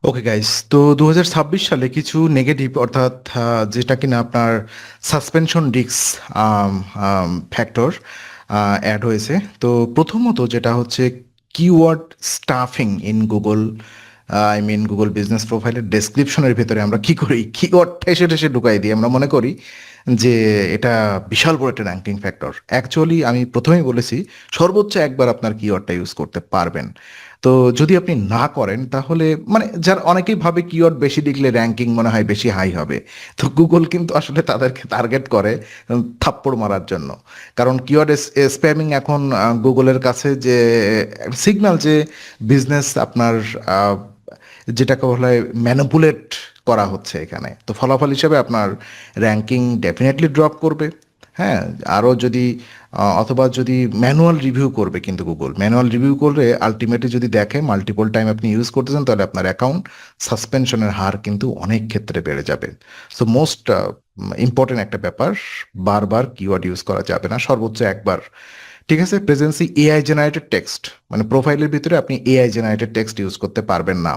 Okay guys, তো 2026 সালে কিছু নেগেটিভ অর্থাৎ যেটা কিনা আপনার সাসপেনশন রিস্ক ফ্যাক্টর অ্যাড হয়েছে। তো প্রথমত যেটা হচ্ছে keyword stuffing in Google. Google business প্রোফাইলের ডেসক্রিপশনের ভেতরে আমরা কি করি, কিওয়ার্ড ঠেসে ঠেসে ঢুকাই দিই। আমরা মনে করি যে এটা বিশাল বড় একটা র্যাঙ্কিং ফ্যাক্টর। অ্যাকচুয়ালি আমি প্রথমেই বলেছি সর্বোচ্চ একবার আপনার কিওয়ার্ডটা ইউজ করতে পারবেন। তো যদি আপনি না করেন তাহলে মানে যার অনেকেই ভাবে কিওয়ার্ড বেশি লিখলে র্যাঙ্কিং মনে হয় বেশি হাই হবে। তো গুগল কিন্তু আসলে তাদেরকে টার্গেট করে থাপ্পড় মারার জন্য। কারণ কিওয়ার্ড স্প্যামিং এখন গুগলের কাছে যে সিগন্যাল যে বিজনেস আপনার যেটাকে বলা হয় ম্যানিপুলেট করা হচ্ছে এখানে। তো ফলাফল হিসেবে আপনার র্যাঙ্কিং ডেফিনেটলি ড্রপ করবে। হ্যাঁ, আরও যদি অথবা যদি ম্যানুয়াল রিভিউ করবে, কিন্তু গুগল ম্যানুয়াল রিভিউ করলে আলটিমেটলি যদি দেখে মাল্টিপল টাইম আপনি ইউজ করতেছেন তাহলে আপনার অ্যাকাউন্ট সাসপেনশনের হার কিন্তু অনেক ক্ষেত্রে বেড়ে যাবে। সো মোস্ট ইম্পর্টেন্ট একটা ব্যাপার, বারবার কিওয়ার্ড ইউজ করা যাবে না, সর্বোচ্চ একবার। ঠিক আছে, প্রেজেন্সি এআই জেনারেটেড টেক্সট, মানে প্রোফাইলের ভিতরে আপনি এআই জেনারেটেড টেক্সট ইউজ করতে পারবেন না।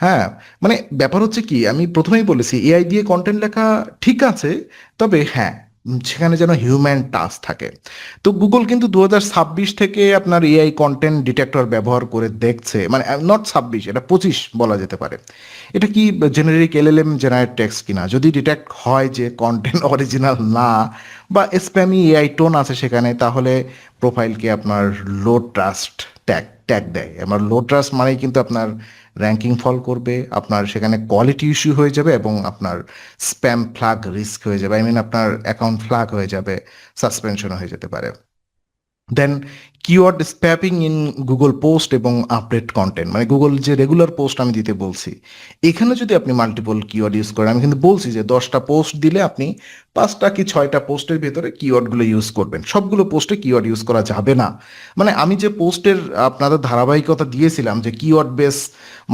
হ্যাঁ, মানে ব্যাপার হচ্ছে কি, আমি প্রথমেই বলেছি এআই দিয়ে কন্টেন্ট লেখা ঠিক আছে, তবে হ্যাঁ, সেখানে যেন হিউম্যান টাচ থাকে। তো গুগল কিন্তু 2026 থেকে আপনার এআই কন্টেন্ট ডিটেক্টর ব্যবহার করে দেখছে, মানে নট 26, এটা 25 বলা যেতে পারে। এটা কি জেনারিক এলএলএম জেনারেট টেক্সট কিনা, যদি ডিটেক্ট হয় যে কন্টেন্ট অরিজিনাল না বা স্প্যামি এআই টোন আছে সেখানে, তাহলে প্রোফাইলকে আপনার লো ট্রাস্ট ট্যাগ ট্যাগ দেয়। আমার লো ট্রাস্ট মানেই কিন্তু আপনার র্যাঙ্কিং ফল করবে, আপনার সেখানে কোয়ালিটি ইস্যু হয়ে যাবে এবং আপনার স্প্যাম ফ্ল্যাগ রিস্ক হয়ে যাবে। আপনার অ্যাকাউন্ট ফ্ল্যাগ হয়ে যাবে, সাসপেনশন হয়ে যেতে পারে। দেন কিওয়ার্ড স্প্যাপিং ইন গুগল পোস্ট এবং আপডেট কন্টেন্ট, মানে গুগল যে রেগুলার পোস্ট আমি দিতে বলছি, এখানে যদি আপনি মাল্টিপল কিওয়ার্ড ইউজ করেন, আমি কিন্তু বলছি যে 10টা পোস্ট দিলে আপনি 5টা কি 6টা পোস্টের ভেতরে কিওয়ার্ডগুলো ইউজ করবেন, সবগুলো পোস্টে কিওয়ার্ড ইউজ করা যাবে না। মানে আমি যে পোস্টের আপনাদের ধারাবাহিকতা দিয়েছিলাম যে কিওয়ার্ড বেস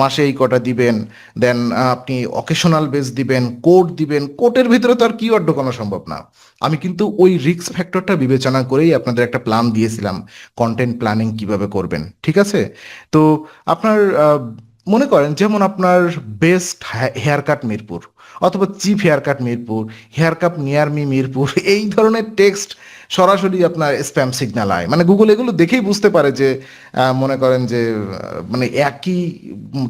মাসে এই কটা দিবেন, দেন আপনি অকেশনাল বেস দিবেন, কোড দিবেন, কোটের ভিতরে তো আর কিওয়ার্ড ঢোকানো সম্ভব না। আমি কিন্তু ওই রিস্ক ফ্যাক্টরটা বিবেচনা করেই আপনাদের একটা প্ল্যান দিয়েছিলাম, কন্টেন্ট প্ল্যানিং কিভাবে করবেন। ঠিক আছে, তো আপনার মনে করেন যেমন আপনার বেস্ট হেয়ার কাট মিরপুর অথবা chief haircut Mirpur, haircut near me Mirpur, এই ধরনের টেক্সট সরাসরি আপনার স্প্যাম সিগন্যাল আয়। মানে গুগল এগুলো দেখেই বুঝতে পারে যে মনে করেন যে মানে একই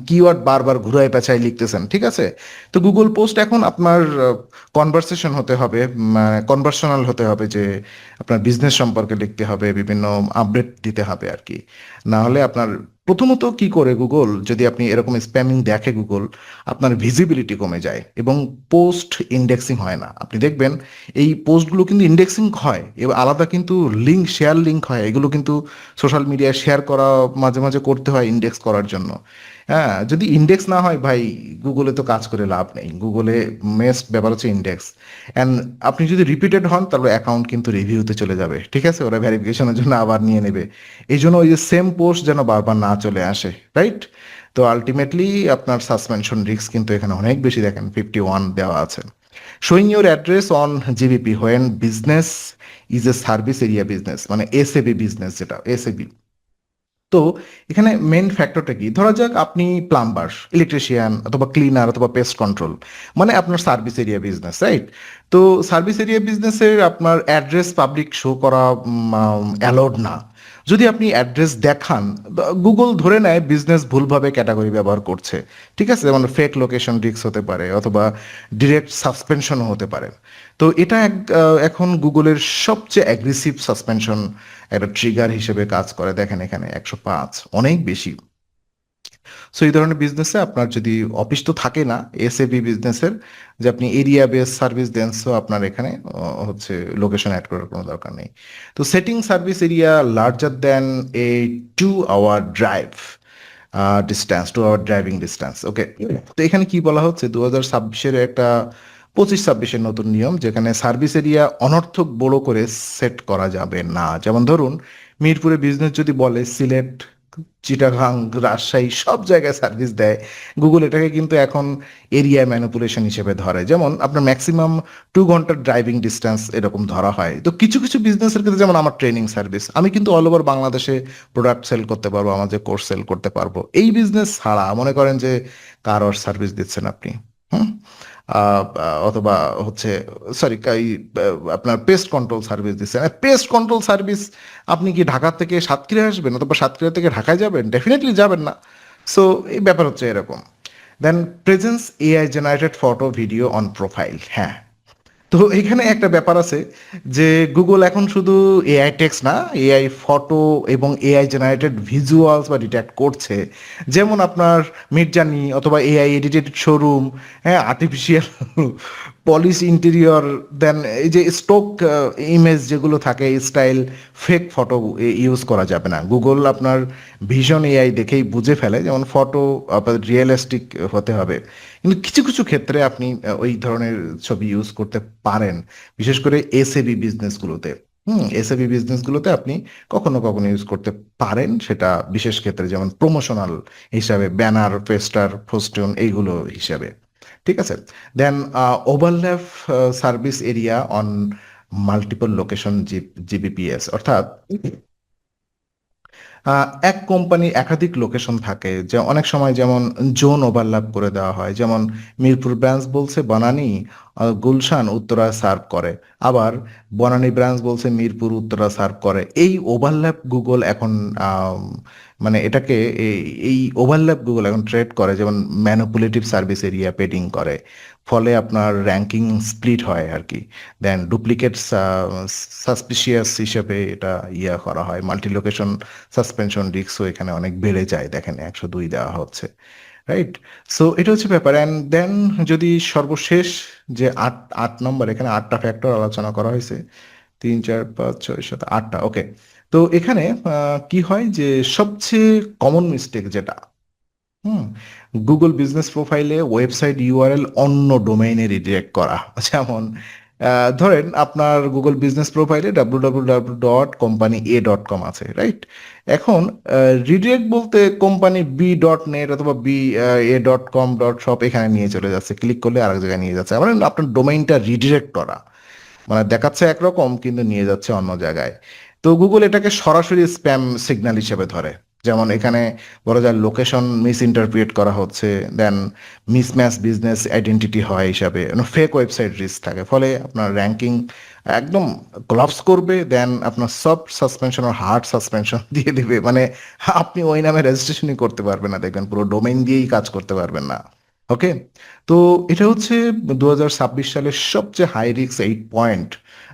কিওয়ার্ড বারবার ঘুরায় পেঁচায় লিখতেছেন। ঠিক আছে, তো গুগল পোস্ট এখন আপনার কনভারসেশন হতে হবে, কনভার্সনাল হতে হবে, যে আপনার বিজনেস সম্পর্কে লিখতে হবে, বিভিন্ন আপডেট দিতে হবে আর কি। না হলে আপনার প্রথমত কি করে গুগল, যদি আপনি এরকম স্প্যামিং দেখে গুগল, আপনার ভিজিবিলিটি কমে যায় এবং পোস্ট ইন্ডেক্সিং হয় না। আপনি দেখবেন এই পোস্টগুলো কিন্তু ইন্ডেক্সিং হয় এবং আলাদা কিন্তু লিঙ্ক, শেয়ার লিঙ্ক হয়, এগুলো কিন্তু সোশ্যাল মিডিয়ায় শেয়ার করা মাঝে মাঝে করতে হয় ইন্ডেক্স করার জন্য। হ্যাঁ, যদি ইন্ডেক্স না হয় ভাই, গুগলে তো কাজ করে লাভ নেই। গুগলে মেস্ট ব্যাপার হচ্ছে ইন্ডেক্স। অ্যান্ড আপনি যদি রিপিটেড হন তাহলে অ্যাকাউন্ট কিন্তু রিভিউতে চলে যাবে। ঠিক আছে, ওরা ভেরিফিকেশনের জন্য আবার নিয়ে নেবে। এই জন্য ওই যে সেম পোস্ট যেন বারবার না চলে আসে, রাইট? তো আলটিমেটলি আপনার সাসপেনশন রিস্ক কিন্তু এখানে অনেক বেশি, দেখেন 51 দেওয়া আছে। Showing your address on GBP when business is a service area business, মানে এসএবি বিজনেস, যেটা এসএবি। তো এখানে মেন ফ্যাক্টরটা কি, ধরা যাক আপনি প্লাম্বার, ইলেকট্রিশিয়ান অথবা ক্লিনার অথবা পেস্ট কন্ট্রোল, মানে আপনার সার্ভিস এরিয়া বিজনেস, রাইট? তো সার্ভিস এরিয়া বিজনেসের আপনার অ্যাড্রেস পাবলিক শো করা অ্যালাউড না। যদি আপনি অ্যাড্রেস দেখান, গুগল ধরে নেয় বিজনেস ভুলভাবে ক্যাটাগরি ব্যবহার করছে। ঠিক আছে, যেমন ফেক লোকেশন রিস্ক হতে পারে অথবা ডিরেক্ট সাসপেনশনও হতে পারে। তো এটা এখন গুগলের সবচেয়ে অ্যাগ্রেসিভ সাসপেনশন একটা ট্রিগার হিসেবে কাজ করে। দেখেন এখানে 105, অনেক বেশি। সো এই ধরনের বিজনেসে আপনার যদি অফিস তো থাকে না, এসএবি বিজনেসের যে আপনি এরিয়া বেস সার্ভিস দেন, সো আপনার এখানে হচ্ছে লোকেশন অ্যাড করার কোনো দরকার নেই। তো setting service area larger than a 2 hour drive distance, 2 hour driving distance. Okay, তো এখানে কি বলা হচ্ছে, 2026-এর একটা 25-26-এর নতুন নিয়ম, যেখানে সার্ভিস এরিয়া অনর্থক বড় করে সেট করা যাবে না। যেমন ধরুন মিরপুরে বিজনেস যদি বলে সিলেট চিটাগাং, রাজশাহী সব জায়গায় সার্ভিস দেয়। গুগল এটাকে কিন্তু এখন এরিয়া ম্যানিপুলেশন হিসেবে ধরে। যেমন আপনার ম্যাক্সিমাম 2 ঘন্টার ড্রাইভিং ডিস্টেন্স এরকম ধরা হয়। তো কিছু কিছু বিজনেসের ক্ষেত্রে, যেমন আমার ট্রেনিং সার্ভিস, আমি কিন্তু অল ওভার বাংলাদেশে প্রোডাক্ট সেল করতে পারবো, আমার যে কোর্স সেল করতে পারবো। এই বিজনেস ছাড়া মনে করেন যে কার ওয়াশ সার্ভিস দিচ্ছেন আপনি, হুম, অথবা হচ্ছে সরি আপনার পেস্ট কন্ট্রোল সার্ভিস দিচ্ছেন। পেস্ট কন্ট্রোল সার্ভিস আপনি কি ঢাকা থেকে সাতক্ষীরা আসবেন অথবা সাতক্ষীরা থেকে ঢাকায় যাবেন? ডেফিনেটলি যাবেন না। সো এই ব্যাপার হচ্ছে এরকম। Then presence AI generated photo video on profile, হ্যাঁ। তো এখানে একটা ব্যাপার আছে যে গুগল এখন শুধু এআই টেক্সট না, এআই ফটো এবং এআই জেনারেটেড ভিজুয়ালস বা ডিটেক্ট করছে। যেমন আপনার মিডজার্নি অথবা এআই এডিটেড শোরুম, হ্যাঁ, আর্টিফিশিয়াল পলিশ ইন্টেরিয়র, দেন এই যে স্টক ইমেজ যেগুলো থাকে স্টাইল, ফেক ফটো ইউজ করা যাবে না। গুগল আপনার ভিশন এআই দেখেই বুঝে ফেলে, যেমন ফটো আপনার রিয়েলিস্টিক হতে হবে। কিন্তু কিছু কিছু ক্ষেত্রে আপনি ওই ধরনের ছবি ইউজ করতে পারেন, বিশেষ করে এসএবি বিজনেসগুলোতে। এসএবি বিজনেসগুলোতে আপনি কখনো কখনো ইউজ করতে পারেন, সেটা বিশেষ ক্ষেত্রে, যেমন প্রমোশনাল হিসাবে, ব্যানার, ফেস্টার, ফোস্টুন এইগুলো হিসাবে। ঠিক আছে। Then overlap service area on multiple location GBPs, অর্থাৎ এক কোম্পানি একাধিক লোকেশন থাকে, যে অনেক সময় যেমন জোন ওভারল্যাপ করে দেওয়া হয়। যেমন মিরপুর ব্রাঞ্চ বলছে বনানী, গুলশান, উত্তরা সার্ভ করে। আবার বনানী ব্রাঞ্চ বলছে মিরপুর, উত্তরা সার্ভ করে। এই ওভারল্যাপ গুগল এখন আম, মানে এটাকে এই ওভারল্যাপ গুগল এখন ট্রেড করে, যেমন ম্যানিপুলেটিভ সার্ভিস এরিয়া পেডিং করে। ফলে আপনার র্যাঙ্কিং স্প্লিট হয় আর কি। দেন ডুপ্লিকেট সাসপিশিয়াস হিসেবে এটা করা হয়। মাল্টি লোকেশন সাসপেনশন রিস্কও এখানে অনেক বেড়ে যায়, দেখেন 102 দেওয়া হচ্ছে, রাইট। সো এটা হচ্ছে ব্যাপার। অ্যান্ড দেন যদি সর্বশেষ যে আট আট নম্বর, এখানে 8টা ফ্যাক্টর আলোচনা করা হয়েছে, 3, 4, 5, 6, 7, 8টা, ওকে। তো এখানে কি হয় যে সবচেয়ে কমন মিস্টেক যেটা, হুম, গুগল বিজনেস প্রোফাইলে ওয়েবসাইট ইউআরএল অন্য ডোমেইনে রিডিরেক্ট করা। যেমন ধরেন আপনার গুগল বিজনেস প্রোফাইলে www.company.a.com আছে, রাইট। এখন রিডিরেক্ট বলতে কোম্পানি B.net অথবা BA.com.shop এখানে নিয়ে চলে যাচ্ছে, ক্লিক করলে আরেক জায়গায় নিয়ে যাচ্ছে, মানে আপনার ডোমেইনটা রিডিরেক্ট করা, মানে দেখাচ্ছে একরকম কিন্তু নিয়ে যাচ্ছে অন্য জায়গায়। তো গুগল এটাকে সরাসরি স্প্যাম সিগন্যাল হিসেবে ধরে। যেমন এখানে বলা যায় লোকেশন মিস ইন্টারপ্রিট করা হচ্ছে, দেন মিসম্যাচ বিজনেস আইডেন্টিটি হয় হিসাবে, ফেক ওয়েবসাইট রিস্ক থাকে। ফলে আপনার র্যাঙ্কিং একদম ক্লাপস করবে, দেন আপনার সফট সাসপেনশন আর হার্ড সাসপেনশন দিয়ে দিবে, মানে আপনি ওই নামে রেজিস্ট্রেশনই করতে পারবেন না, দেখবেন পুরো ডোমেইন দিয়েই কাজ করতে পারবেন না। ওকে। তো এটা হচ্ছে 2026 সালের সবচেয়ে হাই রিস্ক 8 পয়েন্ট।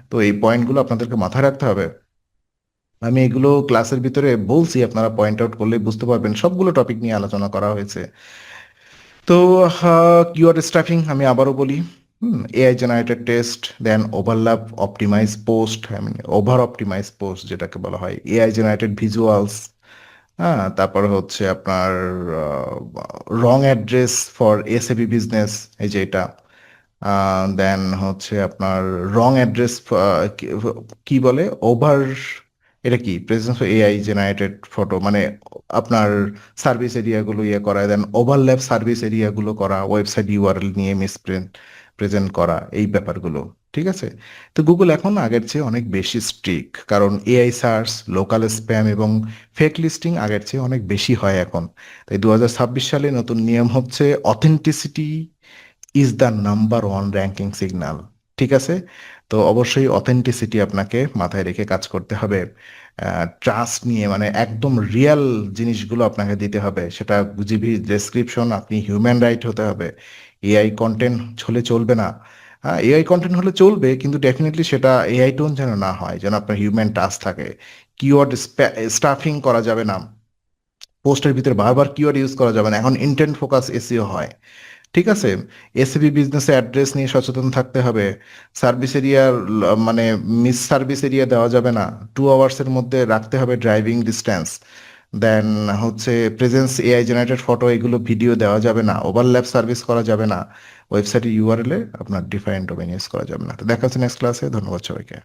তো এই পয়েন্টগুলো আপনাদেরকে মাথায় রাখতে হবে। আমি এগুলো ক্লাসের ভিতরে বলছি, আপনারা পয়েন্ট আউট করলে বুঝতে পারবেন, সবগুলো টপিক নিয়ে আলোচনা করা হয়েছে। তো কিওয়ার্ড স্টাফিং আমি আবারও বলি, AI generated test, then overlap optimise post, over optimise post যেটাকে বলা হয়, এআই জেনারেটেড ভিজুয়ালস, হ্যাঁ, তারপর হচ্ছে আপনার রং অ্যাড্রেস ফর এসএবি বিজনেস, এই যে এটা। দেন হচ্ছে আপনার রং অ্যাড্রেস, কি বলে ওভার, এটা কি প্রেজেন্স এআই জেনারেটেড ফটো, মানে আপনার সার্ভিস এরিয়াগুলো করা, দেন ওভারল্যাপ সার্ভিস এরিয়াগুলো করা, ওয়েবসাইট ইউআরএল নিয়ে প্রেজেন্ট করা, এই ব্যাপারগুলো। ঠিক আছে। তো গুগল এখন আগের চেয়ে অনেক বেশি স্ট্রিক্ট, কারণ এআই সার্চ, লোকাল স্প্যাম এবং ফেক লিস্টিং আগের চেয়ে অনেক বেশি হয় এখন। তাই 2026 সালে নতুন নিয়ম হচ্ছে authenticity is the number one ranking signal. ঠিক আছে। তো অবশ্যই অথেন্টিসিটি আপনাকে মাথায় রেখে কাজ করতে হবে। ট্রাস্ট নিয়ে, মানে একদম রিয়েল জিনিসগুলো আপনাকে দিতে হবে, সেটা জিবি ডেসক্রিপশন, আপনি হিউম্যান রাইট হতে হবে। এআই কন্টেন্ট হলে চলবে না। হ্যাঁ, এআই কন্টেন্ট হলে চলবে, কিন্তু ডেফিনেটলি সেটা এআই টোন যেন না হয়, যেন আপনার হিউম্যান টাচ থাকে। কিওয়ার্ড স্টাফিং করা যাবে না, পোস্টের ভিতরে বারবার কিওয়ার্ড ইউজ করা যাবে না, এখন ইন্টেন্ট ফোকাস এসইও হয়। ঠিক আছে। এসিবি বিজনেসে অ্যাড্রেস নিয়ে সচেতন থাকতে হবে। সার্ভিস এরিয়ার মানে মিস সার্ভিস এরিয়া দেওয়া যাবে না। 2 আওয়ার্সের মধ্যে রাখতে হবে ড্রাইভিং ডিস্টেন্স। দেন হচ্ছে প্রেজেন্স এআই জেনারেটেড ফটো, এগুলো ভিডিও দেওয়া যাবে না। ওভারল্যাপ সার্ভিস করা যাবে না। ওয়েবসাইটের ইউআরএল এ আপনার ডিফারেন্ট ডোমেন ইউজ করা যাবে না। তো দেখা হচ্ছে নেক্সট ক্লাসে। ধন্যবাদ সবাইকে।